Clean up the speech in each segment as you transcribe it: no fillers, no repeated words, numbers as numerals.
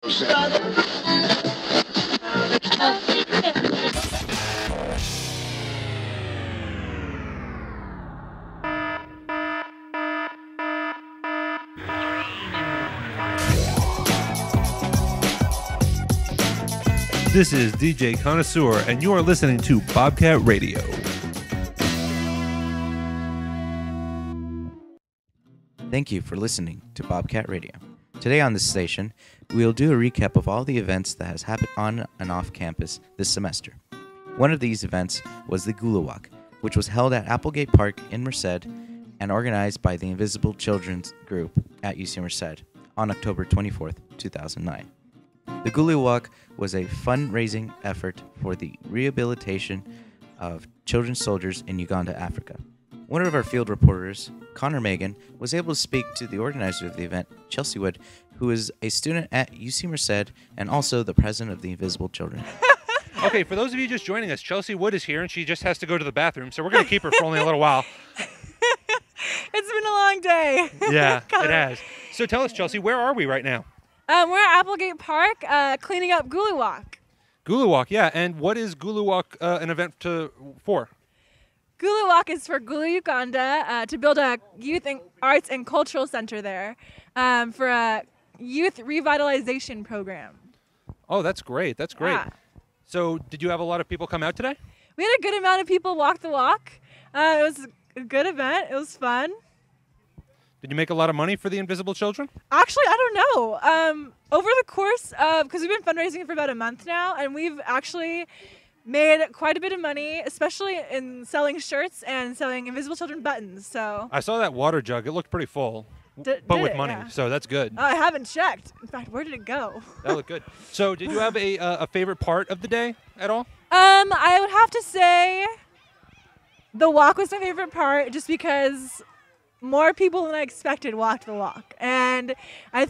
This is DJ Connoisseur, and you are listening to Bobcat Radio. Thank you for listening to Bobcat Radio. Today on this station, we'll do a recap of all the events that has happened on and off campus this semester. One of these events was the Gula Walk, which was held at Applegate Park in Merced and organized by the Invisible Children's Group at UC Merced on October 24th, 2009. The Gula Walk was a fundraising effort for the rehabilitation of children's soldiers in Uganda, Africa. One of our field reporters, Connor Megan, was able to speak to the organizer of the event, Chelsea Wood, who is a student at UC Merced and also the president of the Invisible Children. Okay, for those of you just joining us, Chelsea Wood is here, and she just has to go to the bathroom, so we're going to keep her for only a little while. It's been a long day. Yeah, it has. So tell us, Chelsea, where are we right now? We're at Applegate Park cleaning up Gula Walk. Gula Walk, yeah. And what is Gula Walk an event for? Gula Walk is for Gulu, Uganda, to build a youth and arts and cultural center there for a youth revitalization program. Oh, that's great. That's great. Yeah. So did you have a lot of people come out today? We had a good amount of people walk the walk. It was a good event. It was fun. Did you make a lot of money for the Invisible Children? Actually, I don't know. Over the course of, because we've been fundraising for about a month now, and we've actually made quite a bit of money, especially in selling shirts and selling Invisible Children buttons. So I saw that water jug. It looked pretty full, but with money, yeah. So that's good. I haven't checked. In fact, where did it go? That looked good. So did you have a favorite part of the day at all? I would have to say the walk was my favorite part, just because more people than I expected walked the walk. And I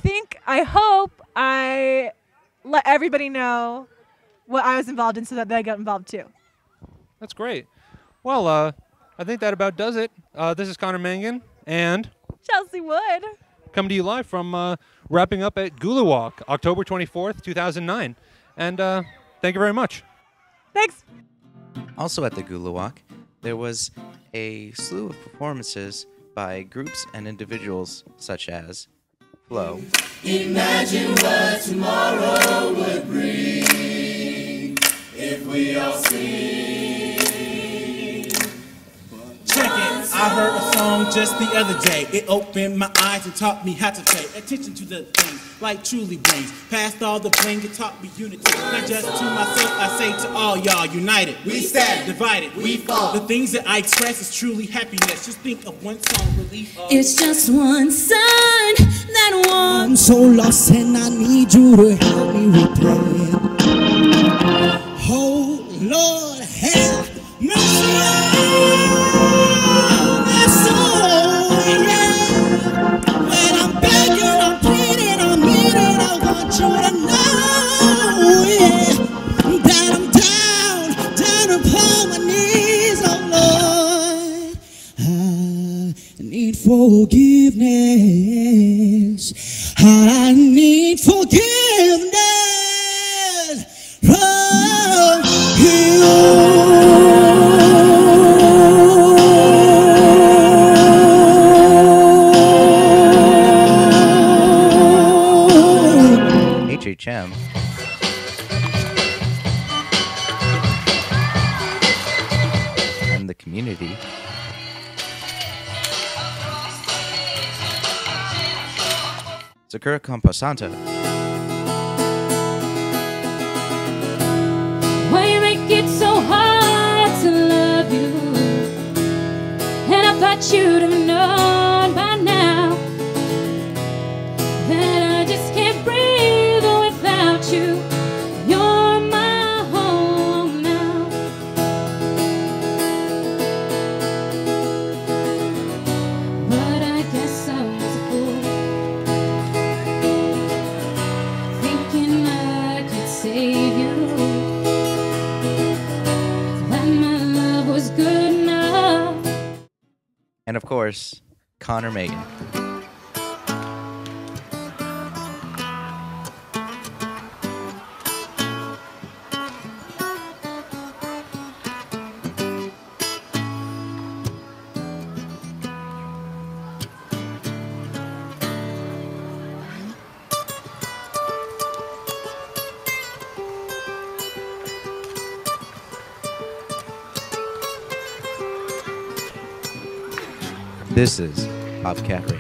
hope I let everybody know what I was involved in so that they got involved too. That's great. Well, I think that about does it. This is Connor Mangan and Chelsea Wood. Coming to you live from wrapping up at Gula Walk, October 24th, 2009. And thank you very much. Thanks. Also at the Gula Walk, there was a slew of performances by groups and individuals such as Flo. Imagine what tomorrow would bring if we all sing. Check it, I heard a song just the other day. It opened my eyes and taught me how to pay attention to the things like truly brings. Past all the bling, it taught me unity. Not just to myself, I say to all y'all, united. We stand, divided, we fall. The things that I express is truly happiness. Just think of one song, relief. It's just one sign that one. I'm so lost and I need you to help me repent. Oh Lord, have mercy on my soul, yeah. When I'm begging, I'm pleading, I'm needing, I want you to know, yeah, that I'm down upon my knees, oh Lord. I need forgiveness. I need forgiveness from you. HHM and the community Sakura Composanta. Why you make it so hard to love you? And I thought you'd have known by now that I just can't breathe without you. You're my home now. But I guess I was a fool, thinking I could save you, that my love was good enough. And of course, Connor Megan. This is Bobcat Radio.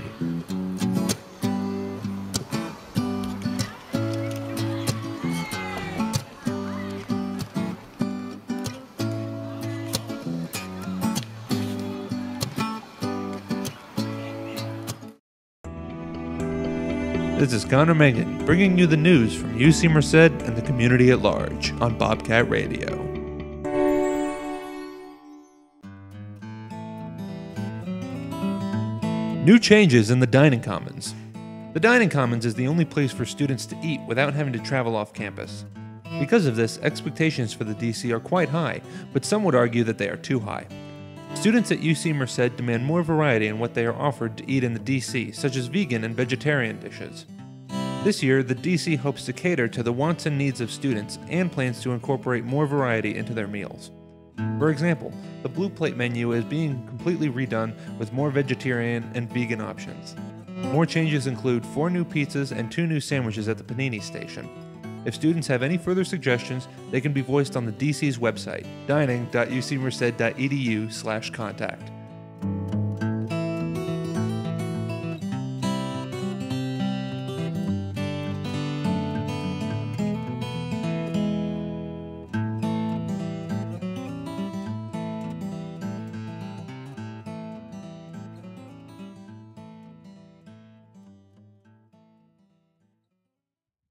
This is Connor Megan, bringing you the news from UC Merced and the community at large on Bobcat Radio. New changes in the Dining Commons. The Dining Commons is the only place for students to eat without having to travel off campus. Because of this, expectations for the DC are quite high, but some would argue that they are too high. Students at UC Merced demand more variety in what they are offered to eat in the DC, such as vegan and vegetarian dishes. This year, the DC hopes to cater to the wants and needs of students and plans to incorporate more variety into their meals. For example, the Blue Plate menu is being completely redone with more vegetarian and vegan options. More changes include 4 new pizzas and 2 new sandwiches at the Panini station. If students have any further suggestions, they can be voiced on the DC's website, dining.ucmerced.edu/contact.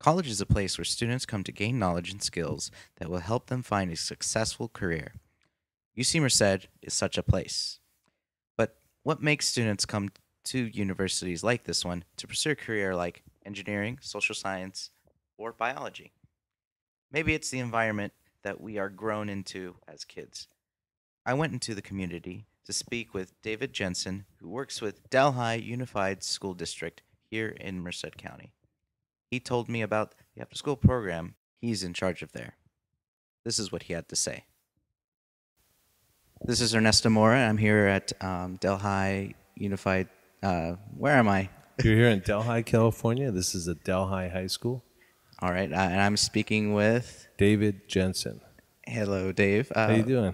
College is a place where students come to gain knowledge and skills that will help them find a successful career. UC Merced is such a place. But what makes students come to universities like this one to pursue a career like engineering, social science, or biology? Maybe it's the environment that we are grown into as kids. I went into the community to speak with David Jensen, who works with Delhi Unified School District here in Merced County. He told me about the after-school program he's in charge of there. This is what he had to say. This is Ernesto Mora. I'm here at Delhi Unified. Where am I? You're here in Delhi, California. This is a Delhi High School. All right, and I'm speaking with David Jensen. Hello, Dave. How you doing?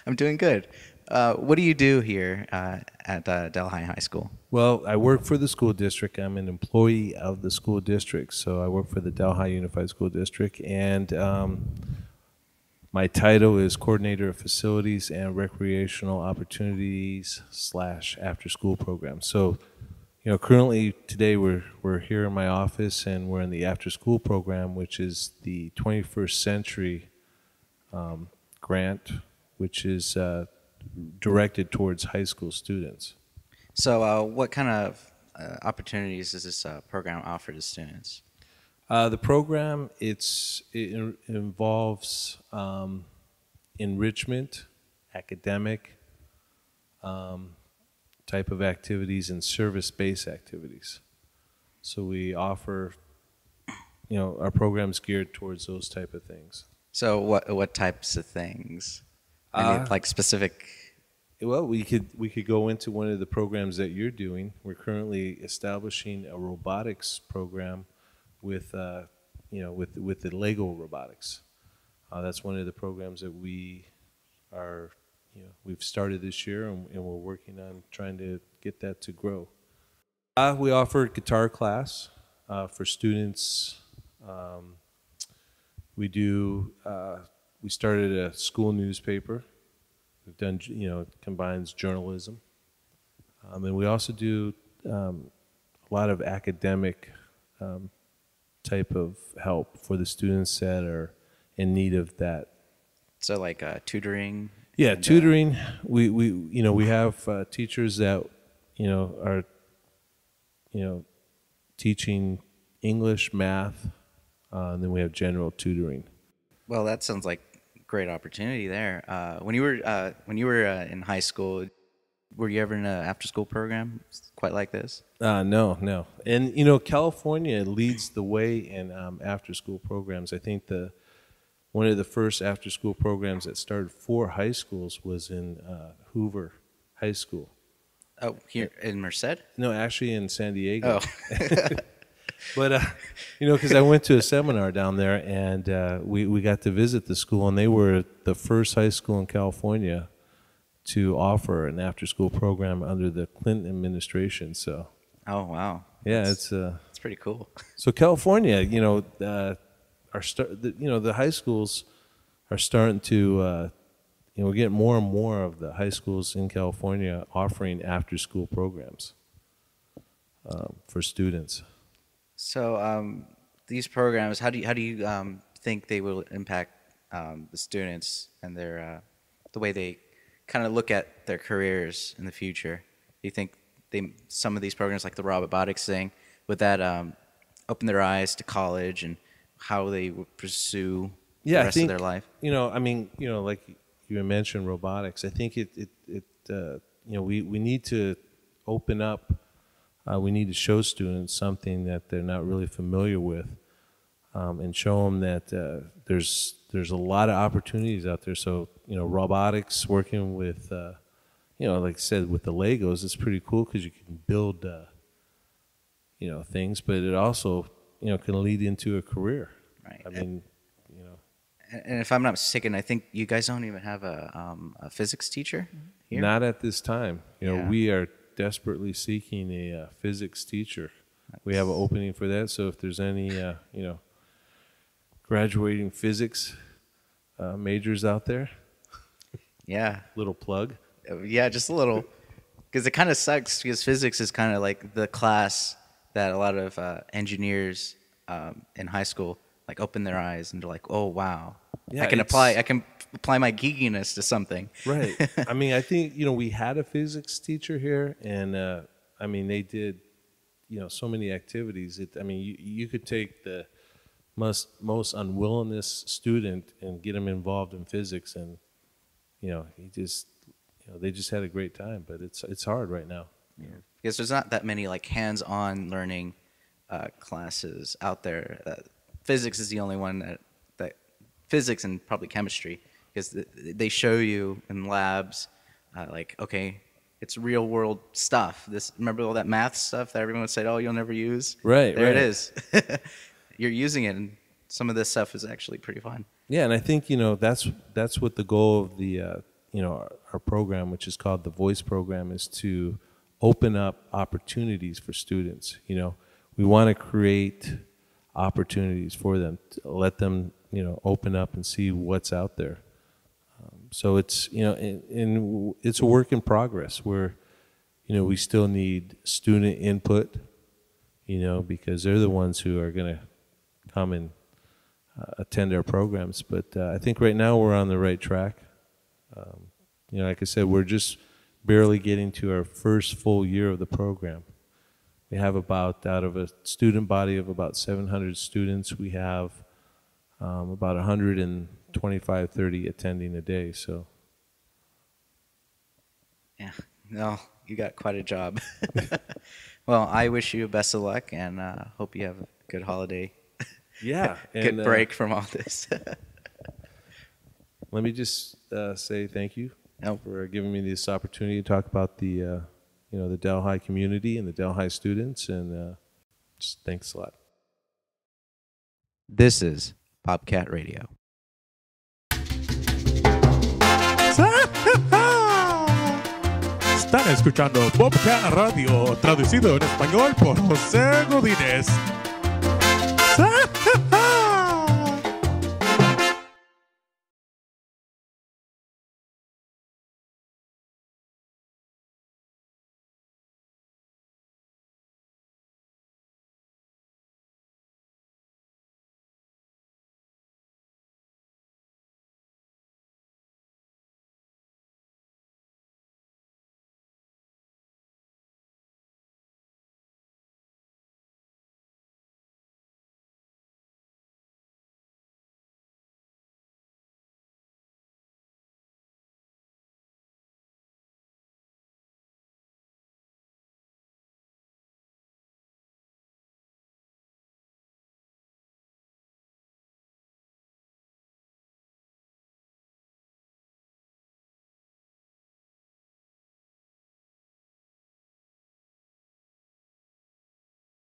I'm doing good. What do you do here at Delhi High School? Well, I work for the school district. I'm an employee of the school district, so I work for the Delhi Unified School District, and my title is Coordinator of Facilities and Recreational Opportunities / After-School Program. So, you know, currently today we're here in my office, and we're in the after-school program, which is the 21st Century grant, which is directed towards high school students. So what kind of opportunities does this program offer to students? The program, it involves enrichment, academic type of activities, and service-based activities. So we offer, you know, our program's geared towards those type of things. So what types of things? I mean, like specific. Well, we could go into one of the programs that you're doing. We're currently establishing a robotics program with with the Lego robotics. That's one of the programs that we've started this year, and we're working on trying to get that to grow. We offer guitar class for students. We started a school newspaper. We've done, it combines journalism. And we also do a lot of academic type of help for the students that are in need of that. So like tutoring? Yeah, tutoring. We have teachers that, are, teaching English, math, and then we have general tutoring. Well, that sounds like a great opportunity there. When you were in high school, were you ever in an after-school program quite like this? No. And California leads the way in after-school programs. I think one of the first after-school programs that started 4 high schools was in Hoover High School. Oh, here in Merced? No, actually in San Diego. Oh. But, because I went to a seminar down there, and we got to visit the school, and they were the first high school in California to offer an after-school program under the Clinton administration. So, Oh wow. yeah, it's pretty cool. so California, the high schools are starting to, we're getting more and more of the high schools in California offering after-school programs for students. So these programs, how do you think they will impact the students and their the way they kind of look at their careers in the future? Do you think some of these programs, like the robotics thing, would that open their eyes to college and how they would pursue the rest of their life? Like you mentioned robotics. I think we need to open up. We need to show students something that they're not really familiar with, and show them that there's a lot of opportunities out there. So robotics, working with like I said, with the Legos, it's pretty cool because you can build things, but it also can lead into a career. Right. I mean, And if I'm not mistaken, I think you guys don't even have a physics teacher here. not at this time. Yeah. We are desperately seeking a physics teacher. We have an opening for that. So if there's any graduating physics majors out there, Yeah. little plug. Yeah, just a little. Because it kind of sucks because physics is kind of like the class that a lot of engineers in high school like open their eyes and they're like, oh wow, Yeah, I can it's- apply my geekiness to something. Right. I mean, I think, we had a physics teacher here, and they did, so many activities. You could take the most unwillingest student and get them involved in physics, and, they just had a great time, but it's hard right now. Because there's not that many like hands-on learning classes out there. Physics is the only one that physics and probably chemistry, because they show you in labs like, okay, it's real world stuff. Remember all that math stuff that everyone said, oh, you'll never use? Right, there right. it is. You're using it, and some of this stuff is actually pretty fun. Yeah, and I think that's what the goal of the our program, which is called the Voice program, is to open up opportunities for students. We want to create opportunities for them, to let them open up and see what's out there. So it's and it's a work in progress where we still need student input, because they're the ones who are going to come and attend our programs. But I think right now we're on the right track. Like I said, we're just barely getting to our first full year of the program. We have out of a student body of about 700 students, we have about 125, 30 attending a day. So, Yeah, no, you got quite a job. Well, I wish you best of luck, and hope you have a good holiday. yeah. Good break from all this. Let me just say thank you Nope. for giving me this opportunity to talk about the the Delhi community and the Delhi students, and just thanks a lot. This is Bobcat Radio. Están escuchando Bobcat Radio, traducido en español por José Godínez.